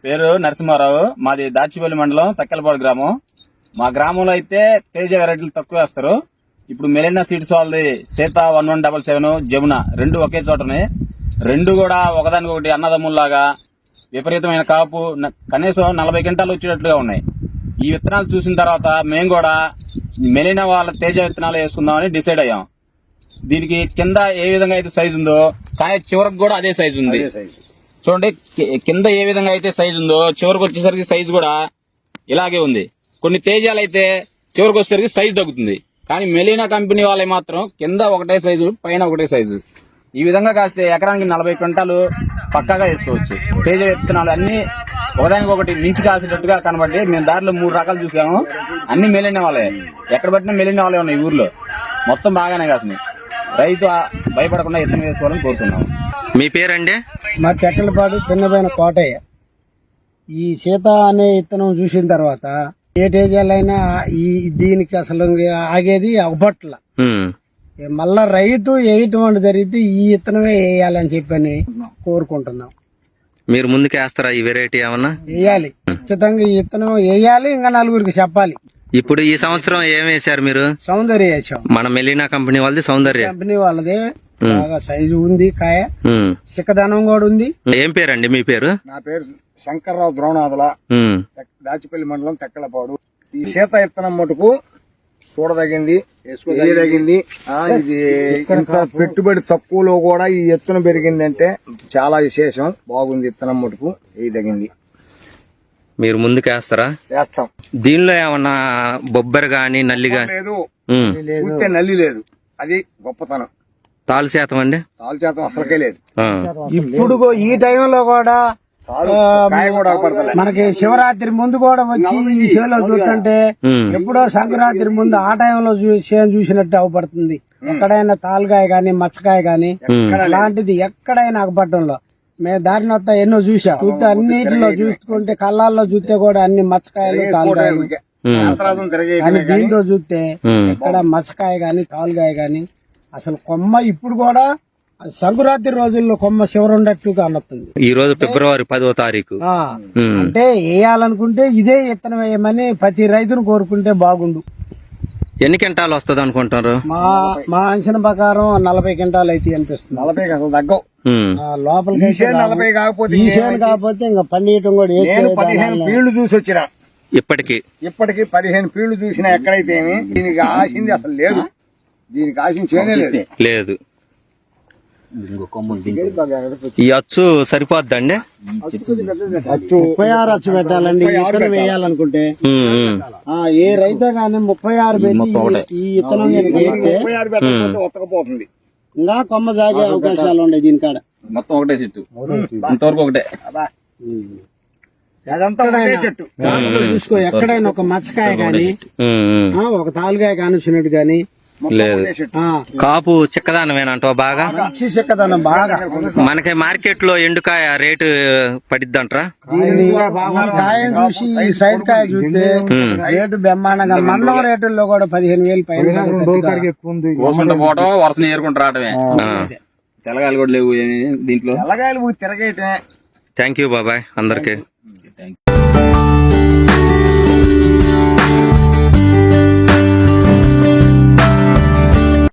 పేరు నరసింహారావు. మాది దాచిపల్లి మండలం తక్కెలపాడు గ్రామం. మా గ్రామంలో అయితే తేజ వెరైటీలు తక్కువ వేస్తారు. ఇప్పుడు మెలినా సీడ్స్ వాళ్ళది సీత 1177 జమున రెండు ఒకే చోట ఉన్నాయి. రెండు కూడా ఒకదానికొకటి అన్నదమ్ముల్లాగా విపరీతమైన కాపు, కనీసం 40 క్వింటాలు వచ్చేటట్లుగా ఉన్నాయి. ఈ విత్తనాలు చూసిన తర్వాత మేము కూడా మెలినా వాళ్ళ తేజ విత్తనాలు వేసుకుందామని డిసైడ్ అయ్యాం. దీనికి కింద ఏ విధంగా అయితే సైజు ఉందో కాయ చివరికి కూడా అదే సైజు ఉంది. చూడండి, కింద ఏ విధంగా అయితే సైజు ఉందో చివరికి వచ్చేసరికి సైజు కూడా ఇలాగే ఉంది. కొన్ని తేజాలు అయితే చివరికి వచ్చేసరికి సైజు తగ్గుతుంది. కానీ మెలినా కంపెనీ వాళ్ళే మాత్రం కింద ఒకటే సైజు, పైన ఒకటే సైజు. ఈ విధంగా కాస్తే ఎకరానికి 40 క్వింటాలు పక్కాగా వేసుకోవచ్చు. తేజ విత్తనాలు అన్ని ఒకదానికొకటి మించి కాసేటట్టుగా కనబడి మేము దారిలో 3 రకాలు చూసాము. అన్ని మెలినా వాళ్ళే, ఎక్కడ పట్టినా మెలినా వాళ్ళే ఉన్నాయి. ఈ ఊర్లో మొత్తం బాగానే కాసినాయి. రైతు భయపడకుండా విత్తనం వేసుకోవాలని కోరుతున్నాము. మీ పేరండి? మా తెక్కలపాడు చిన్నపైన కోటయ్య. ఈ సీత అనే విత్తనం చూసిన తర్వాత ఏ తేజాలైనా దీనికి అసలు ఆగేది అవపట్ల. మళ్ళా రైతు వేయటం జరిగితే ఈ విత్తనమే వేయాలని చెప్పని కోరుకుంటున్నాం. మీరు ముందుకు వేస్తారా ఈ వెరైటీ ఏమన్నా? వేయాలి, ఖచ్చితంగా ఈ విత్తనం వేయాలి. ఇంకా నలుగురికి చెప్పాలి. ఇప్పుడు ఈ సంవత్సరం ఏం వేశారు మీరు? సౌందర్య వేసాం. మన మెలినా కంపెనీ వాళ్ళది సౌందర్య కంపెనీ వాళ్ళదే. బాగా సైజు ఉంది, కాయ చిక్కదనం కూడా ఉంది. ఏం పేరండి మీ పేరు? నా పేరు శంకర్రావు ద్రోణాదుల, దాచిపల్లి మండలం తెక్కలపాడు. ఈ సీత విత్తనం మటుకు చూడదగింది, వేయదగింది. ఇది ఇంత పెట్టుబడి తక్కువలో కూడా ఈ విత్తనం పెరిగిందంటే చాలా విశేషం. బాగుంది విత్తనం మటుకు, వేయదగింది. మీరు ముందుకు వేస్తారా? వేస్తాం. దీనిలో ఏమన్నా బొబ్బరి గాని నల్లి గాని? లేదు, చూస్తే నల్లి లేదు. అది గొప్పతనం. తాలు శాతం అండి? తాలు శాతం అసలుకే లేదు. ఇప్పుడు ఈ టైంలో కూడా మనకి శివరాత్రి ముందు కూడా వచ్చి ఈ సేలో చూస్తుంటే ఎప్పుడో సంక్రాంతి ముందు ఆ టైంలో సేను చూసినట్టు అవపడుతుంది. ఎక్కడైనా తాలుగాయ గాని మచ్చకాయ గాని అలాంటిది ఎక్కడైనా అగపట్టంలో మేము దారిని వస్తా ఎన్నో చూసాం. చూస్తే అన్నిటిలో చూసుకుంటే కళ్ళాల్లో చూస్తే కూడా అన్ని మచ్చకాయలు తాలుగాయలు. కానీ దీంట్లో చూస్తే ఎక్కడ మచ్చకాయ గాని తాలుగాయ గాని అసలు కొమ్మ ఇప్పుడు కూడా సంక్రాంతి రోజుల్లో కొమ్మ చివరుండట్టు కానొస్తుంది. ఈ రోజు ఫిబ్రవరి 10వ తారీఖు. అంటే వేయాలనుకుంటే ఇదే విత్తనం వేయమని ప్రతి రైతును కోరుకుంటే బాగుండు. ఎన్ని క్వింటాలు వస్తుంది అనుకుంటున్నారు? మా అంచనా ప్రకారం 40 క్వింటాలు అయితే అనిపిస్తుంది. 40 అసలు తగ్గవు. లోపలికి 40 కాకపోతే ఇంకా పండియటం కూడా 15 ఫీల్డ్ చూసి వచ్చిన. ఇప్పటికి 15 ఫీల్డ్ చూసినా ఎక్కడైతే దీనికి ఆశింది అసలు లేదు. దీనికి ఆశించేనే లేదు. ఈ అచ్చు సరిపోద్దండి? 36 అచ్చు పెట్టాలండి విత్తనం వేయాలనుకుంటే. ఏ రైతే గానీ 36 పెట్టి ఈ విత్తనం ఒత్తకపోతుంది. ఇంకా కొమ్మ సాగే అవకాశాలు ఉన్నాయి దీనికాడ. మొత్తం ఒకటే చెట్టు, అంతవరకు ఒకటే. చెట్టు చూసుకో, ఎక్కడైనా ఒక మచ్చకాయ గాని ఒక తాలుగాయ కానిచ్చినట్టు గాని లేదు. కాపు చిక్కదానమేనంటావా? బాగా చిక్కదనం బాగా. మనకి మార్కెట్ లో ఎండుకాయ రేటు పడిద్దంటారా? కాయను చూసి ఈ సైడ్ కాయ చూస్తే రేటు బ్రహ్మాండంగా. మందం రేటుల్లో కూడా 15,000 పైన పోవటం, వరుసని ఏరుకుంటూ రావటమే. తెల్లగాయలు కూడా లేవు దీంట్లో. తెల్లగాయలు తిరగేయటమే. థ్యాంక్ యూ బాబాయ్ అందరికి.